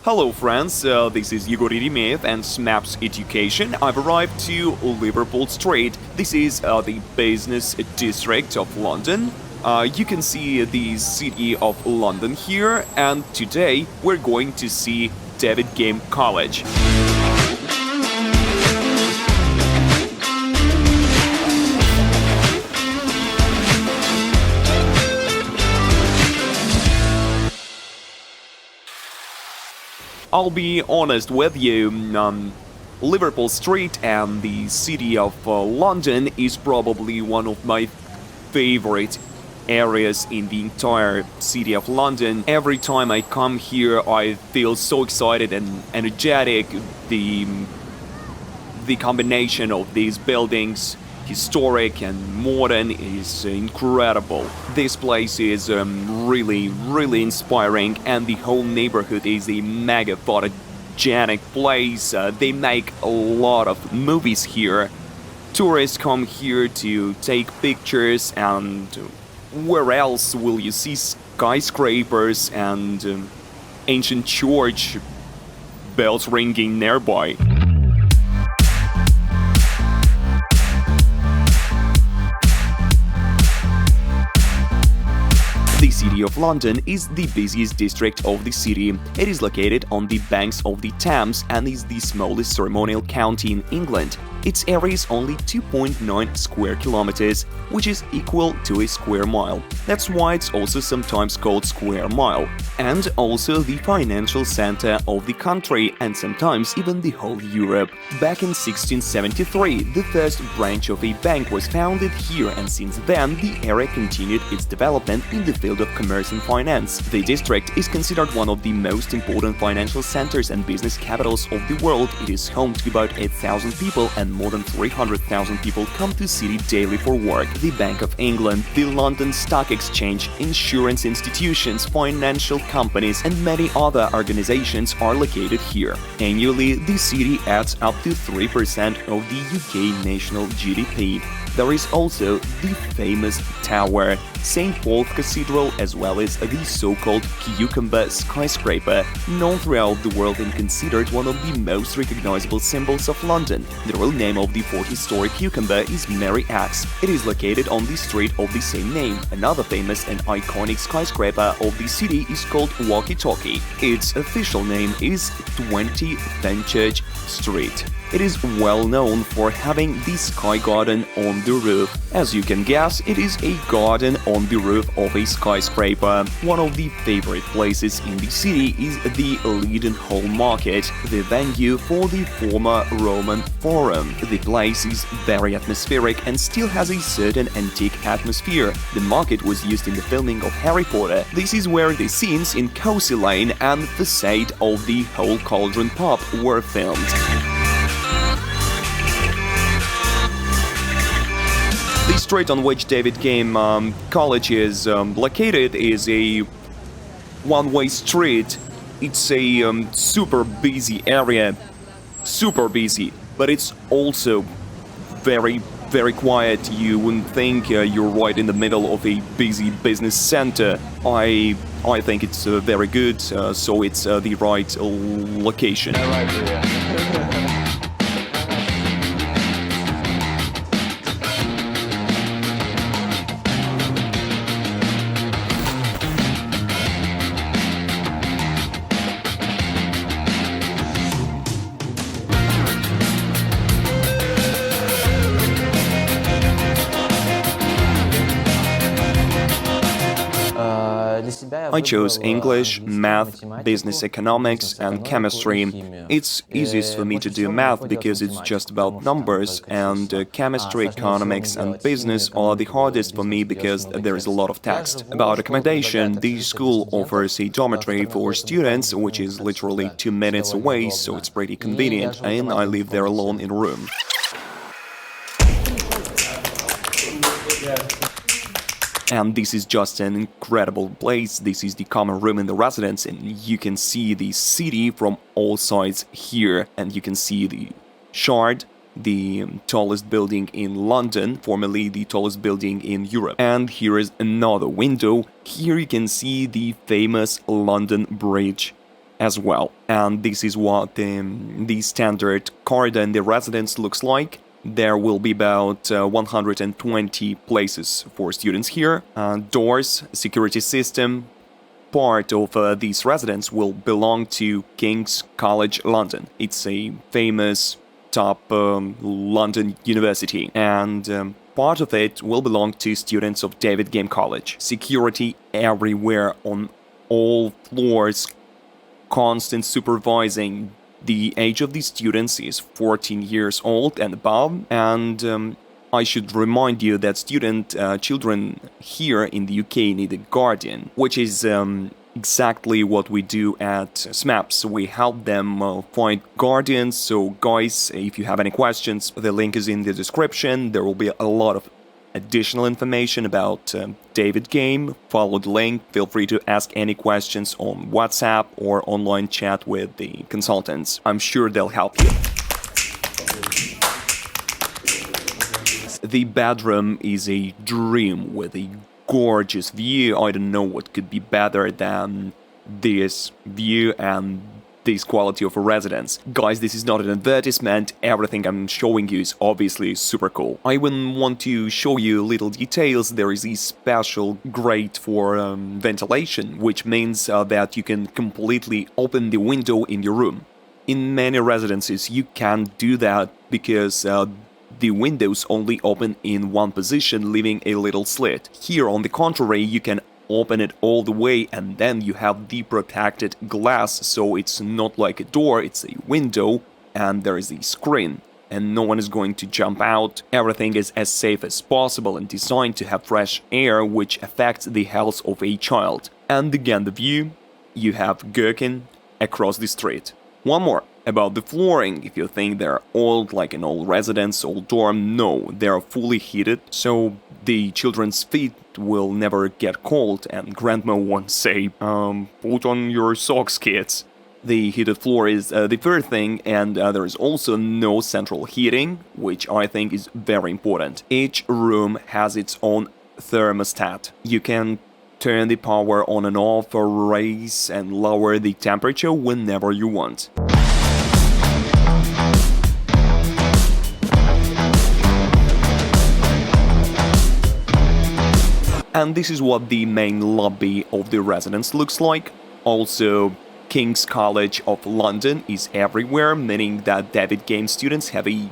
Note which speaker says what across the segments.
Speaker 1: Hello friends, this is Egor Eremeev and Smapse Education. I've arrived to Liverpool Street. This is the business district of London. You can see the city of London here, and today we're going to see David Game College. I'll be honest with you, Liverpool Street and the city of London is probably one of my favorite areas in the entire city of London. Every time I come here, I feel so excited and energetic. The combination of these buildings, historic and modern, is incredible. This place is really inspiring, and the whole neighborhood is a mega photogenic place. They make a lot of movies here. Tourists come here to take pictures, and where else will you see skyscrapers and ancient church bells ringing nearby? The City of London is the busiest district of the city. It is located on the banks of the Thames and is the smallest ceremonial county in England. Its area is only 2.9 square kilometers, which is equal to a square mile. That's why it's also sometimes called Square Mile. And also the financial center of the country, and sometimes even the whole Europe. Back in 1673, the first branch of a bank was founded here, and since then the area continued its development in the field of commerce and finance. The district is considered one of the most important financial centers and business capitals of the world. It is home to about 8,000 people, and more than 300,000 people come to the city daily for work. The Bank of England, the London Stock Exchange, insurance institutions, financial companies, and many other organizations are located here. Annually, the city adds up to 3% of the UK national GDP. There is also the famous Tower, St. Paul's Cathedral, as well as the so-called Cucumber skyscraper, known throughout the world and considered one of the most recognizable symbols of London. The real name of the 40-story Cucumber is Mary Axe. It is located on the street of the same name. Another famous and iconic skyscraper of the city is called Walkie Talkie. Its official name is 20 Fenchurch Street. It is well known for having the Sky Garden on the roof. As you can guess, it is a garden on the roof of a skyscraper. One of the favorite places in the city is the Leadenhall Market, the venue for the former Roman Forum. The place is very atmospheric and still has a certain antique atmosphere. The market was used in the filming of Harry Potter. This is where the scenes in Cozy Lane and the facade of the Whole Cauldron pub were filmed. The street on which David Game College is located is a one-way street. It's a super busy area, super busy, but it's also very quiet. You wouldn't think you're right in the middle of a busy business center. I think it's very good, so it's the right location. I chose English, math, business economics, and chemistry. It's easiest for me to do math because it's just about numbers, and chemistry, economics, and business are the hardest for me because there is a lot of text. About accommodation, the school offers a dormitory for students, which is literally 2 minutes away, so it's pretty convenient, and I live there alone in a room. And this is just an incredible place. This is the common room in the residence, and you can see the city from all sides here, and you can see the Shard, the tallest building in London, formerly the tallest building in Europe. And here is another window. Here you can see the famous London Bridge. as well. And this is what the standard corridor in the residence looks like. There will be about 120 places for students here. Doors, security system. Part of this residence will belong to King's College London. It's a famous top London university, and part of it will belong to students of David Game College. Security everywhere on all floors, constant supervising. The age of these students is 14 years old and above, and I should remind you that children here in the UK need a guardian, which is exactly what we do at Smapse. We help them find guardians. So guys, if you have any questions, the link is in the description. There will be a lot of additional information about David Game. Follow the link. Feel free to ask any questions on WhatsApp or online chat with the consultants. I'm sure they'll help you. The bedroom is a dream with a gorgeous view. I don't know what could be better than this view and this quality of a residence. Guys, this is not an advertisement. Everything I'm showing you is obviously super cool. I even want to show you little details. There is a special grate for ventilation, which means that you can completely open the window in your room. In many residences, you can't do that because the windows only open in one position, leaving a little slit. Here, on the contrary, you can open it all the way, and then you have the protected glass, so it's not like a door, it's a window, and there is a screen, and no one is going to jump out. Everything is as safe as possible and designed to have fresh air, which affects the health of a child. And again, the view, you have Gherkin across the street. One more. About the flooring, if you think they're old, like an old residence, old dorm, no, they're fully heated, so the children's feet will never get cold, and grandma won't say, put on your socks, kids. The heated floor is the first thing, and there is also no central heating, which I think is very important. Each room has its own thermostat. You can turn the power on and off, or raise and lower the temperature whenever you want. And this is what the main lobby of the residence looks like. Also, King's College of London is everywhere, meaning that David Game students have a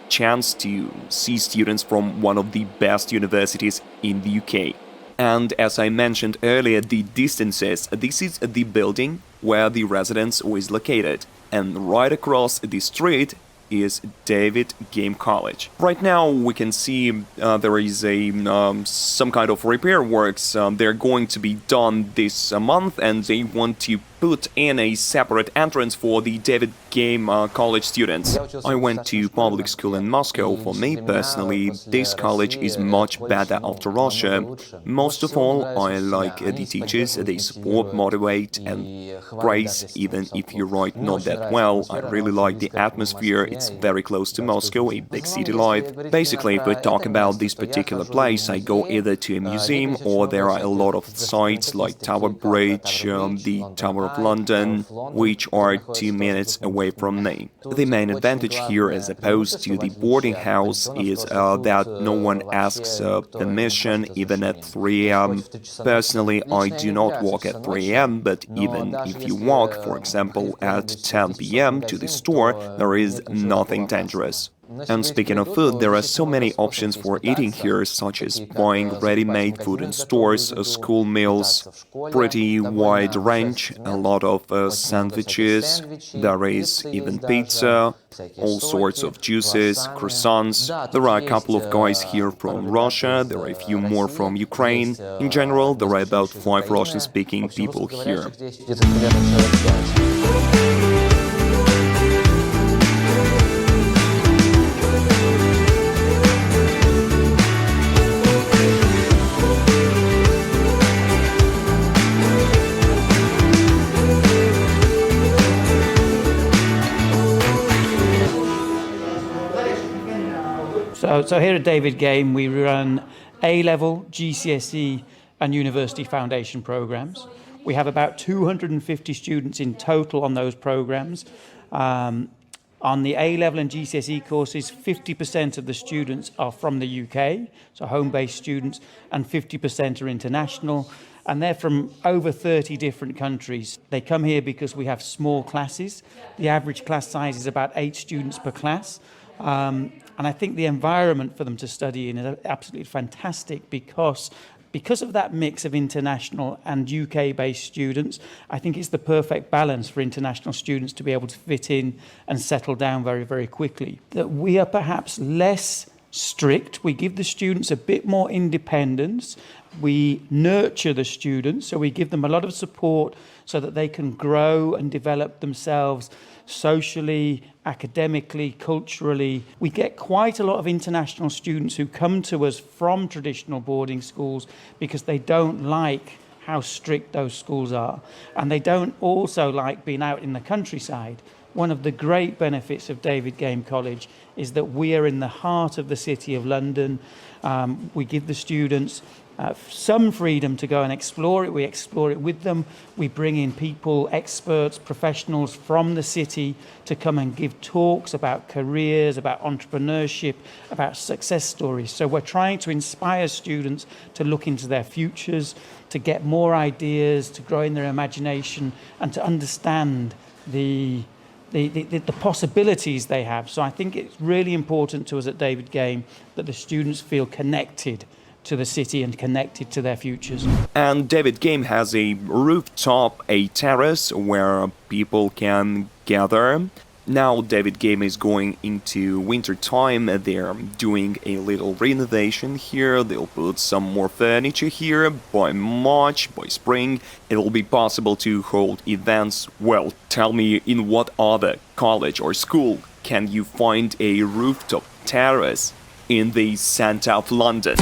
Speaker 1: chance to see students from one of the best universities in the UK. And as I mentioned earlier, the distances, this is the building where the residence is located, and right across the street is David Game College. Right now we can see there is some kind of repair works. They're going to be done this month, and they want to put in a separate entrance for the David Game College students. I went to public school in Moscow. For me personally, this college is much better after Russia. Most of all, I like the teachers. They support, motivate and praise, even if you write not that well. I really like the atmosphere. It's very close to Moscow, a big city life. Basically, if we talk about this particular place, I go either to a museum, or there are a lot of sites like Tower Bridge, the Tower of London, which are 2 minutes away from me. The main advantage here, as opposed to the boarding house, is that no one asks permission even at 3 am. Personally, I do not walk at 3 am, but even if you walk, for example, at 10 p.m. to the store, there is nothing dangerous. And speaking of food, there are so many options for eating here, such as buying ready-made food in stores, school meals, pretty wide range, a lot of sandwiches, there is even pizza, all sorts of juices, croissants. There are a couple of guys here from Russia, there are a few more from Ukraine. In general, there are about 5 Russian-speaking people here.
Speaker 2: So here at David Game, we run A-level, GCSE and University Foundation programs. We have about 250 students in total on those programs. On the A-level and GCSE courses, 50% of the students are from the UK, so home-based students, and 50% are international. And they're from over 30 different countries. They come here because we have small classes. The average class size is about 8 students per class. And I think the environment for them to study in is absolutely fantastic because of that mix of international and UK-based students. I think it's the perfect balance for international students to be able to fit in and settle down very, very quickly. That we are perhaps less strict. We give the students a bit more independence. We nurture the students, so we give them a lot of support so that they can grow and develop themselves socially, academically, culturally. We get quite a lot of international students who come to us from traditional boarding schools because they don't like how strict those schools are. And they don't also like being out in the countryside. One of the great benefits of David Game College is that we are in the heart of the City of London. We give the students some freedom to go and explore it. We explore it with them. We bring in people, experts, professionals from the city to come and give talks about careers, about entrepreneurship, about success stories. So we're trying to inspire students to look into their futures, to get more ideas, to grow in their imagination, and to understand the possibilities they have. So I think it's really important to us at David Game that the students feel connected to the city and connected to their futures.
Speaker 1: And David Game has a rooftop, a terrace where people can gather. Now David Game is going into winter time. They're doing a little renovation here. They'll put some more furniture here. By March, by spring, it will be possible to hold events. Well, tell me, in what other college or school can you find a rooftop terrace in the centre of London?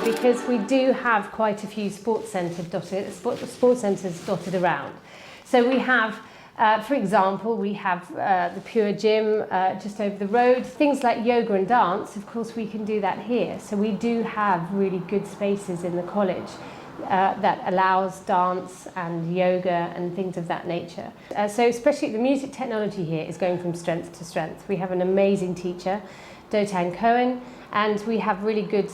Speaker 3: Because we do have quite a few sports centres dotted around. So we have, for example, we have the Pure Gym just over the road. Things like yoga and dance, of course, we can do that here. So we do have really good spaces in the college that allows dance and yoga and things of that nature. So especially the music technology here is going from strength to strength. We have an amazing teacher, Dotan Cohen, and we have really good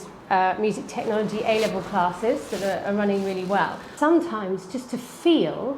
Speaker 3: music technology A-level classes that are running really well. Sometimes just to feel,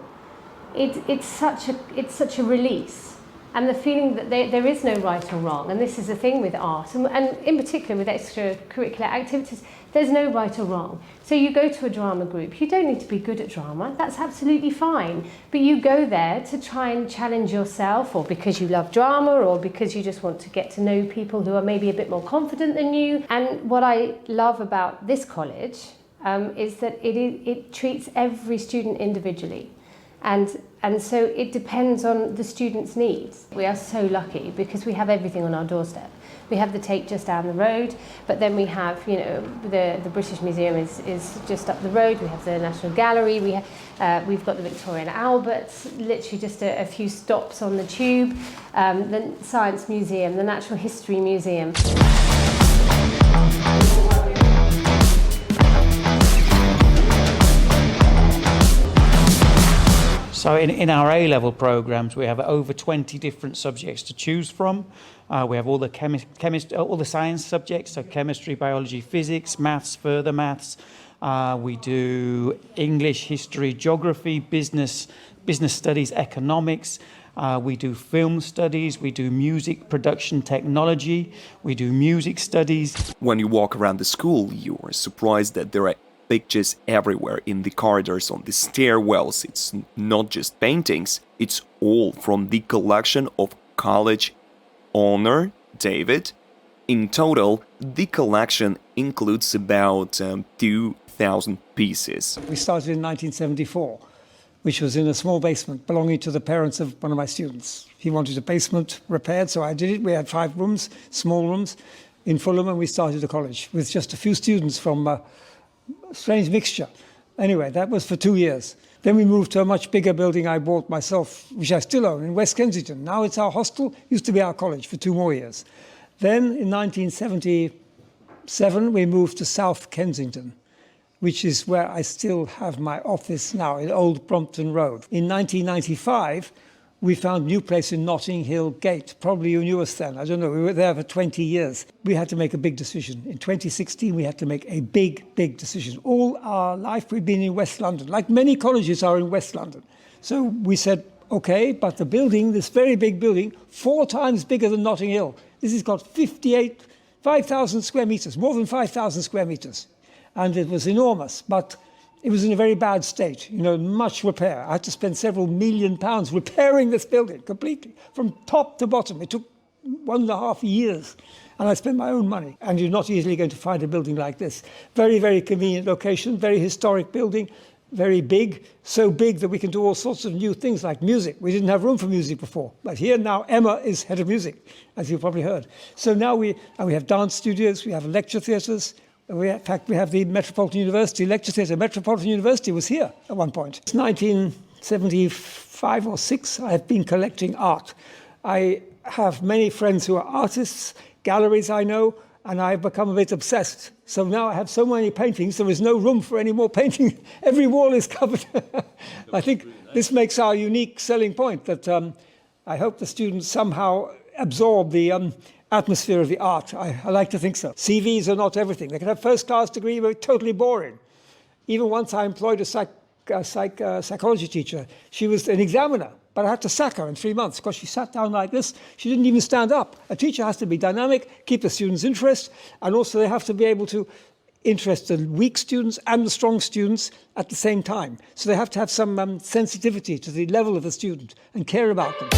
Speaker 3: it's such a release, and the feeling that there is no right or wrong, and this is the thing with art, and in particular with extracurricular activities, there's no right or wrong. So you go to a drama group, you don't need to be good at drama, that's absolutely fine, but you go there to try and challenge yourself, or because you love drama, or because you just want to get to know people who are maybe a bit more confident than you. And what I love about this college is that it treats every student individually. And so it depends on the student's needs. We are so lucky because we have everything on our doorstep. We have the Tate just down the road, but then we have, the British Museum is just up the road. We have the National Gallery. We've got the Victoria and Albert, literally just a few stops on the tube. The Science Museum, the Natural History Museum.
Speaker 2: So in our A-level programs, we have over 20 different subjects to choose from. We have all the all the science subjects, so chemistry, biology, physics, maths, further maths. We do English, history, geography, business studies, economics. We do film studies. We do music production technology. We do music studies.
Speaker 1: When you walk around the school, you are surprised that there are pictures everywhere in the corridors, on the stairwells. It's not just paintings, it's all from the collection of college owner David. In total, the collection includes about 2,000 pieces.
Speaker 4: We started in 1974, which was in a small basement belonging to the parents of one of my students. He wanted a basement repaired, so I did it. We had 5 rooms, small rooms, in Fulham, and we started a college with just a few students from strange mixture. Anyway, that was for 2 years. Then we moved to a much bigger building I bought myself, which I still own, in West Kensington. Now it's our hostel, used to be our college for 2 more years. Then in 1977, we moved to South Kensington, which is where I still have my office now, in Old Brompton Road. In 1995, we found a new place in Notting Hill Gate. Probably you knew us then. I don't know. We were there for 20 years. We had to make a big decision. In 2016, we had to make a big, big decision. All our life, we've been in West London, like many colleges are in West London. So we said, OK, but the building, this very big building, 4 times bigger than Notting Hill. This has got 5,000 square metres, more than 5,000 square metres. And it was enormous. But it was in a very bad state, much repair. I had to spend several £1 million repairing this building completely, from top to bottom. It took 1.5 years, and I spent my own money. And you're not easily going to find a building like this. Very, very convenient location, very historic building, very big, so big that we can do all sorts of new things like music. We didn't have room for music before, but here now Emma is head of music, as you've probably heard. So now we have dance studios, we have lecture theatres. In fact, we have the Metropolitan University Lecture Theatre. Metropolitan University was here at one point. It's 1975 or 6, I have been collecting art. I have many friends who are artists, galleries I know, and I've become a bit obsessed. So now I have so many paintings, there is no room for any more painting. Every wall is covered. I think this makes our unique selling point, that I hope the students somehow absorb the atmosphere of the art. I like to think so. CVs are not everything. They can have first-class degree, but totally boring. Even once I employed a psychology teacher. She was an examiner, but I had to sack her in 3 months because she sat down like this. She didn't even stand up. A teacher has to be dynamic, keep the students' interest, and also they have to be able to interest the weak students and the strong students at the same time. So they have to have some sensitivity to the level of the student and care about them.